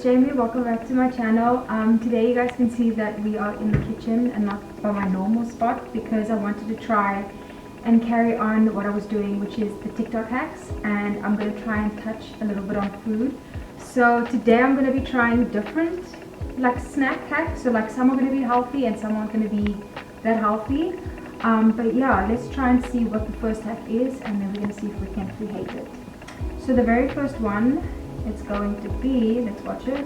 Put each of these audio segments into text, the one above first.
Jamie, welcome back to my channel. Today you guys can see that we are in the kitchen and not by my normal spot because I wanted to try and carry on what I was doing, which is the TikTok hacks, and I'm going to try and touch a little bit on food. So today I'm going to be trying different like snack hacks. So like some are going to be healthy and some aren't going to be that healthy. But yeah, let's try and see what the first hack is, and then we're going to see if we can create it. So the very first one, it's going to be, let's watch it.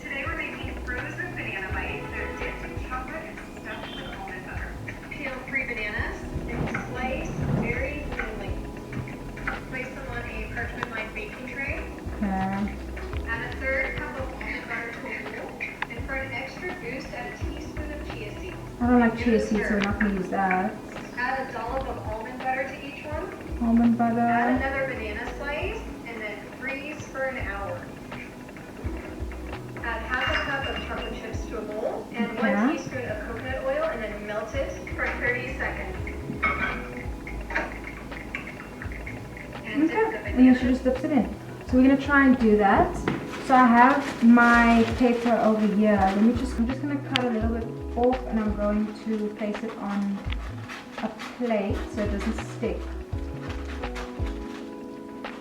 Today we're making frozen banana bites. They're dipped in chocolate and stuffed with almond butter. Peel 3 bananas and slice very thinly. Place them on a parchment-lined baking tray. Okay. Add a third cup of almond butter to a bowl. And for an extra boost, add a teaspoon of chia seeds. I don't like chia seeds, so we're not going to use that. Add a dollop of almond butter to each one. Almond butter. Add another banana slice. For an hour. Add half a cup of chocolate chips to a bowl and 1 teaspoon of coconut oil, and then melt it for 30 seconds. And And then she just dips it in. So we're gonna try and do that. So I have my paper over here. I'm just gonna cut a little bit off, and I'm going to place it on a plate so it doesn't stick.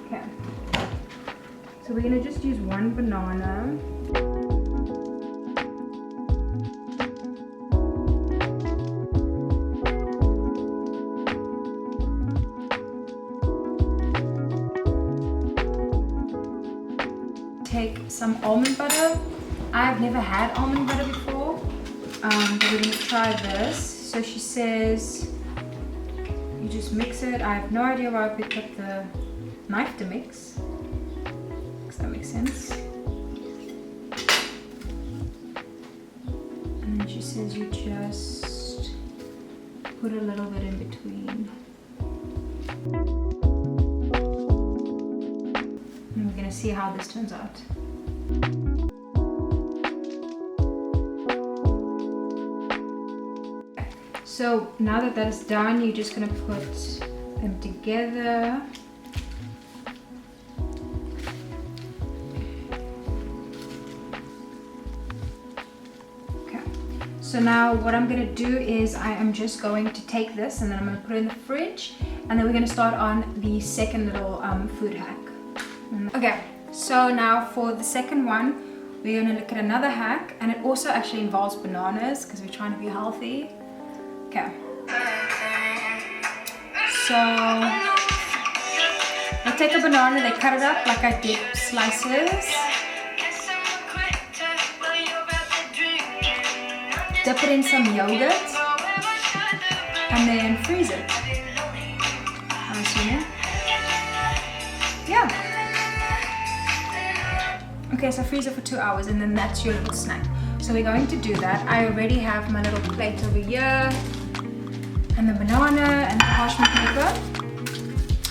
Okay. So we're going to just use one banana. Take some almond butter. I've never had almond butter before, but we're going to try this. So she says you just mix it. I have no idea why I picked up the knife to mix. That makes sense. And then she says you just put a little bit in between. And we're gonna see how this turns out. So now that is done, you're just gonna put them together. So now what I'm going to do is I am just going to take this and then I'm going to put it in the fridge, and then we're going to start on the second little food hack. Okay, so now for the second one, we're going to look at another hack, and it also actually involves bananas because we're trying to be healthy. Okay. So I take a banana, they cut it up like I did slices. Dip it in some yogurt and then freeze it. I'm assuming. Yeah. Okay, so freeze it for 2 hours and then that's your little snack. So we're going to do that. I already have my little plate over here and the banana and the parchment paper.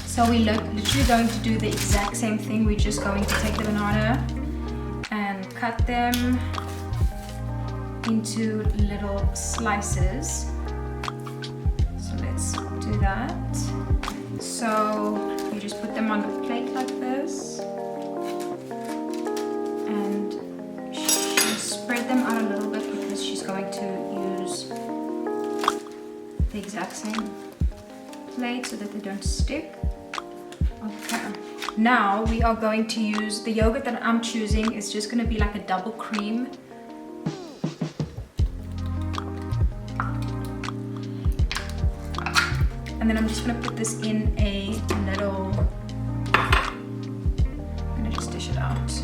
So we're literally going to do the exact same thing. We're just going to take the banana and cut them into little slices. So let's do that. So you just put them on the plate like this, and spread them out a little bit because she's going to use the exact same plate so that they don't stick. Okay. Now we are going to use the yogurt that I'm choosing. Is just going to be like a double cream. And then I'm just going to put this in a little, I'm going to just dish it out. So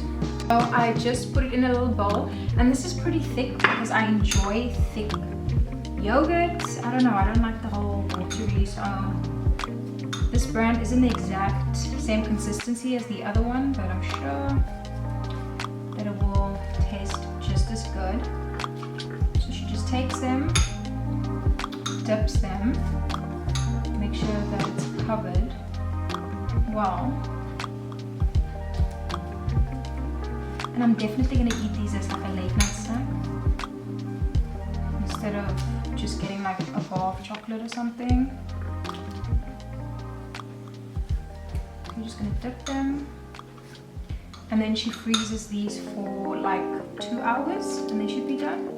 I just put it in a little bowl, and this is pretty thick because I enjoy thick yogurt. I don't know, I don't like the whole watery, so this brand isn't the exact same consistency as the other one, but I'm sure that it will taste just as good. So she just takes them, dips them, make sure that it's covered well. And I'm definitely going to eat these as like a late night snack instead of just getting like a bar of chocolate or something. I'm just going to dip them and then she freezes these for like 2 hours and they should be done.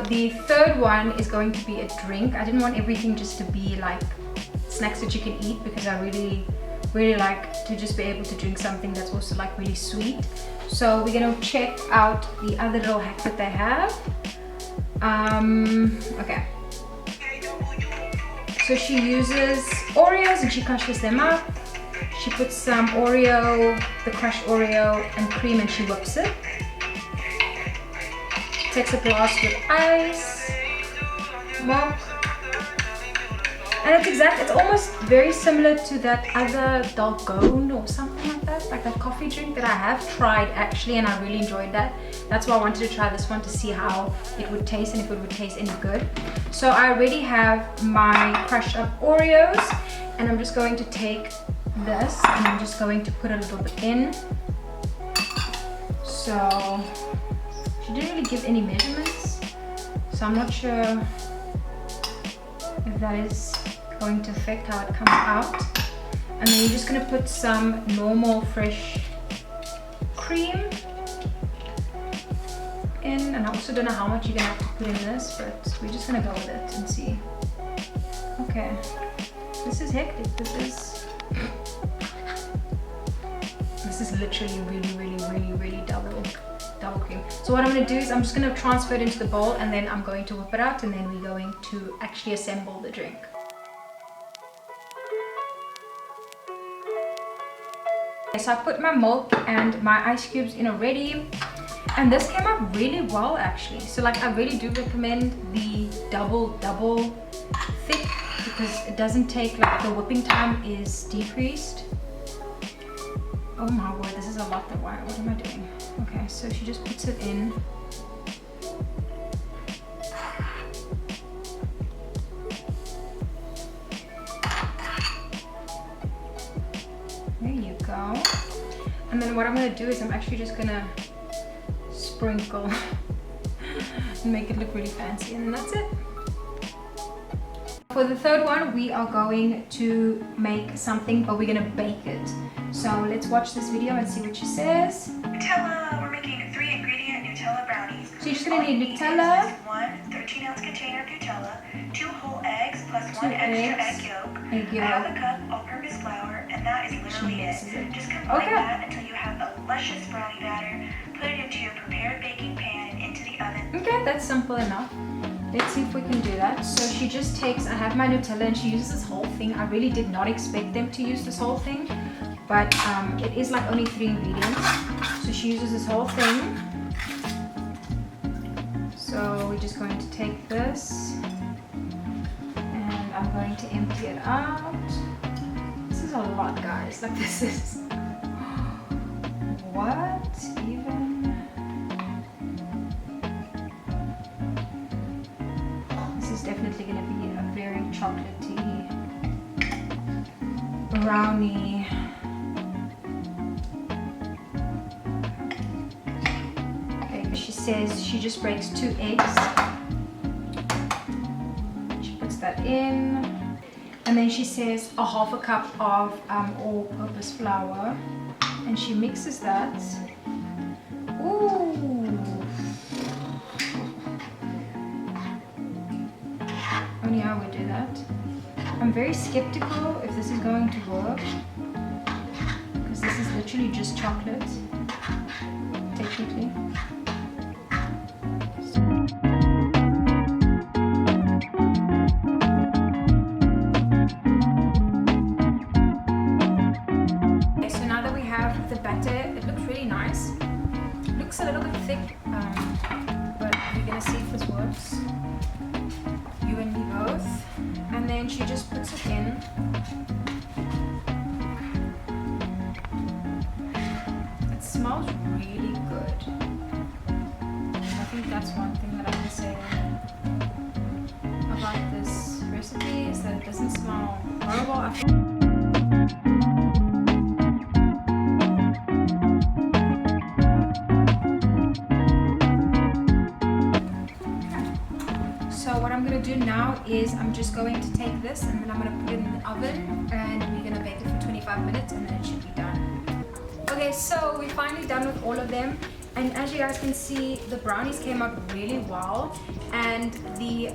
The third one is going to be a drink. I didn't want everything just to be like snacks that you can eat, because I really like to just be able to drink something that's also like really sweet. So we're gonna check out the other little hack that they have. Okay. So she uses Oreos and she crushes them up. She puts some Oreo, the crushed Oreo and cream, and she whips it. Takes a glass with ice, mop, and it's almost very similar to that other Dalgona or something like that, like that coffee drink that I have tried actually, and I really enjoyed that. That's why I wanted to try this one to see how it would taste and if it would taste any good. So I already have my crushed up Oreos, and I'm just going to take this and I'm just going to put a little bit in. So she didn't really give any measurements, so I'm not sure if that is going to affect how it comes out. And then you're just going to put some normal fresh cream in, and I also don't know how much you're going to have to put in this, but we're just going to go with it and see. Okay, this is hectic. This is literally really double cream. So what I'm going to do is I'm just going to transfer it into the bowl, and then I'm going to whip it out, and then we're going to actually assemble the drink. Okay, so I put my milk and my ice cubes in already, and this came out really well actually. So like I really do recommend the double thick, because it doesn't take, like, the whipping time is decreased. Oh my word, this is a lot. What am I doing? Okay, so she just puts it in. There you go. And then what I'm gonna do is I'm actually just gonna sprinkle and make it look really fancy, and that's it. For the third one, we are going to make something, but we're gonna bake it. So let's watch this video and see what she says. Nutella. We're making 3-ingredient Nutella brownies. So you're just gonna need Nutella, one 13-ounce container of Nutella, 2 whole eggs plus 1 extra egg yolk, half a cup all-purpose flour, and that is literally it. Just combine that until you have a luscious brownie batter. Put it into your prepared baking pan and into the oven. Okay, that's simple enough. Let's see if we can do that. So she just takes, I have my Nutella, and she uses this whole thing. I really did not expect them to use this whole thing, but it is like only 3 ingredients. So she uses this whole thing. So we're just going to take this, and I'm going to empty it out. This is a lot, guys. Like, this is... What even? This is definitely going to be a very chocolatey brownie. Okay, she says she just breaks 2 eggs. She puts that in. And then she says a half a cup of all-purpose flour. And she mixes that. Ooh. Only I would do that. I'm very skeptical if this is going to work, because this is literally just chocolate, technically. Okay, so now that we have the batter, it looks really nice. It looks a little bit thick, but we're gonna see if this works. You and me both. And then she just puts it in. It smells really good. I think that's one thing that I can say about this recipe, is that it doesn't smell horrible. I'm gonna do now is I'm just going to take this and then I'm gonna put it in the oven and we're gonna bake it for 25 minutes and then it should be done. Okay, so we're finally done with all of them. And as you guys can see, the brownies came out really well, and the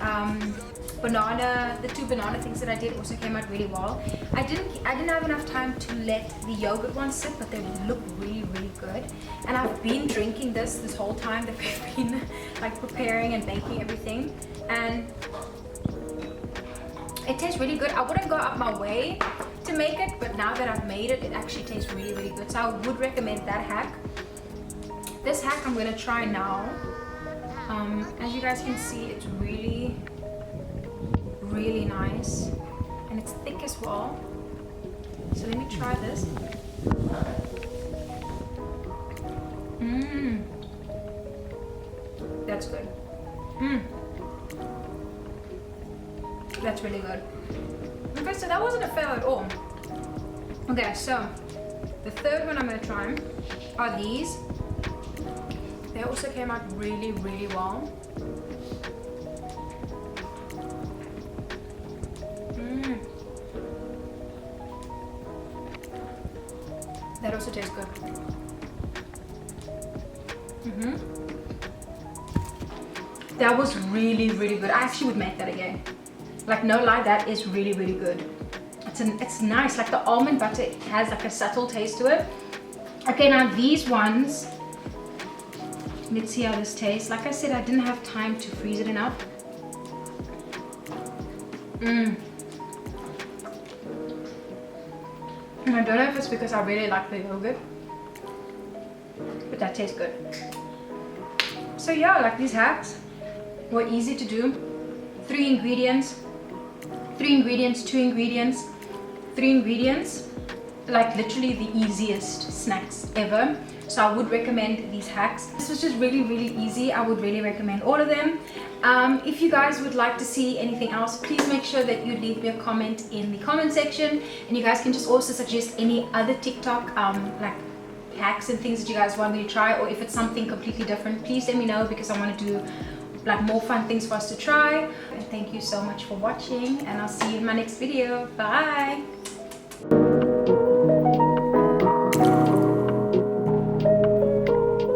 two banana things that I did also came out really well. I didn't have enough time to let the yogurt ones sit, but they look really good. And I've been drinking this whole time that we've been like preparing and baking everything, and it tastes really good. I wouldn't go out my way to make it, but now that I've made it, it actually tastes really good. So I would recommend that hack. This hack I'm gonna try now. As you guys can see, it's really nice and it's thick as well. So let me try this. That's good. That's really good. Okay, so that wasn't a fail at all. Okay, so the third one I'm gonna try are these. They also came out really well. That also tastes good. That was really good. I actually would make that again. Like, no lie, that is really good. It's nice. Like, the almond butter has like a subtle taste to it. Okay, now these ones, let's see how this tastes. Like I said, I didn't have time to freeze it enough. And I don't know if it's because I really like the yogurt, but that tastes good. So yeah, like, these hacks were easy to do. 3 ingredients, 2 ingredients, 3 ingredients. Like, literally the easiest snacks ever. So I would recommend these hacks. This was just really easy. I would really recommend all of them. If you guys would like to see anything else, please make sure that you leave me a comment in the comment section, and you guys can just also suggest any other TikTok like hacks and things that you guys want me to try, or if it's something completely different, please let me know, because I want to do like more fun things for us to try. And thank you so much for watching, and I'll see you in my next video. Bye.